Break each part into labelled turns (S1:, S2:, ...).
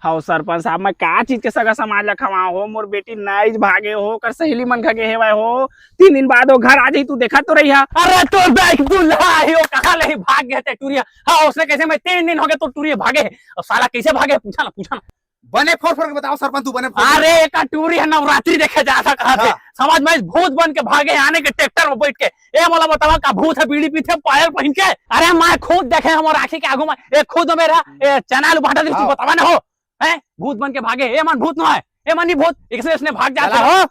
S1: हाँ सरपंच साहब मैं का चीज के सगा समाज ला खवा हो मोर बेटी नाइज भागे हो कर सहेली मन खगे हेवाय हो 3 दिन बाद वो घर आ जाई तू देखा तो रही।
S2: अरे तो देख तू लाई हो कहां ले भाग गए थे टूरिया। हाँ उसने कैसे मैं 3 दिन हो गए तो टूरिया भागे और साला कैसे भागे पूछा ना
S3: बने फोड़ के बताओ सरपंच तू बने
S2: अरे एक टूरी है नवरात्रि देखे जा था कहा थे समाज में भूत बन के भागे आने के ट्रैक्टर में बैठ के ए मोला बतावा का भूत है बीड़ी पीछे पायल पहन के। अरे मैं खुद देखे हम आंखी के आगू में एक खुद मेरा चैनल बांटा दी बतावा ना हो हैं भूत बन के भागे ए मन भूत न है ए मनी भूत इसने भाग जाता हो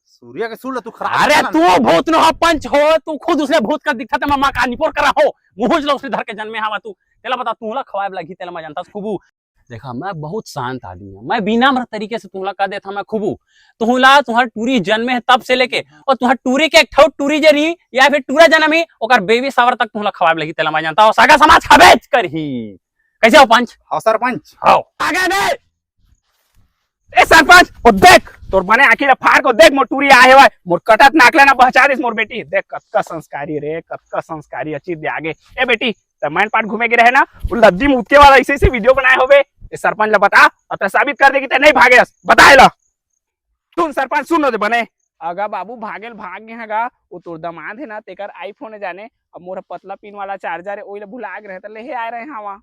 S3: सूर्य के सुन तू खराब।
S2: अरे तू भूत न हो पंच हो तू खुद उसने भूत का दिखता था मामा का निपोर करा हो मुझ लो उसने धर के जन्मे हवा तू तेला बता तू ला खवाब लगी तेला मैं जानता खूबू। देखा मैं बहुत शांत आदमी हूँ मैं बिना मर तरीके से तुहला कह देता मैं खूबू तुहला तुम्हार टूरी जन्मे है तब से लेके और तुम्हार टूरी के एक ठो टूरी जे रही या फिर टूरा जन्म ही ओकर बेबी सावर तक तुहला खवाब लगी तेला मैं जानता हूँ सागा समाज खबेच करही कैसे हो पंच।
S3: हाँ सरपंच
S2: आओ आगे दे
S1: ए सरपंच ओ देख तोर बने आखिर फाड़ को देख मोर टूरी आए हुआ मोर कटत नाक लेना पहचान इस मोर बेटी देख कतका संस्कारी रे कतका संस्कारी अच्छी दे आगे ए बेटी तमैन पाट घूमे के रहे ना वो लद्दी मुतके वाला ऐसे वीडियो बनाए होबे ए सरपंच ला बता और साबित कर दे कि ते नहीं भागे बताए ला तुम सरपंच सुनो दे बने अगा बाबू भागेल भाग गए हगा वो तोर दमाद है ना तेकर आईफोन है जाने अब मोर पतला पिन वाला चार्जर है ओइला भुला गए रहे ले आए रहे हवा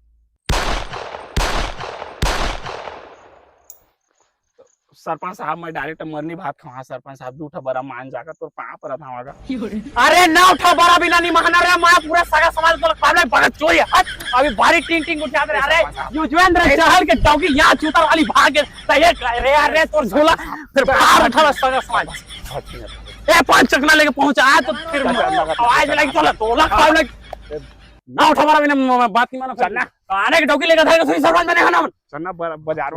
S1: सरपंच साहब मैं डायरेक्ट मरनी भात खावा सरपंच साहब दूठा बड़ा मान जाकर तोर पाँव पर धावागा।
S2: अरे ना उठा बड़ा बिना नहीं महाना रे मैं पूरा सगा समाज को काबले भगत चोरी हट अभी भारी टिंग टिंग उठा दे। अरे युजवेंद्र शहर के चौकी यहां चूतर वाली भाग तय रे अरे तोर झोला फिर बाहर उठा सगा समाज ए 5 चकना लेके पहुंचा तो फिर आवाज लगी तोला खाब लग ना उठा बड़ा बिना बात नहीं मानो चलना आने के डौकी लेकर था सरपंच बने हना
S1: चलना बाजार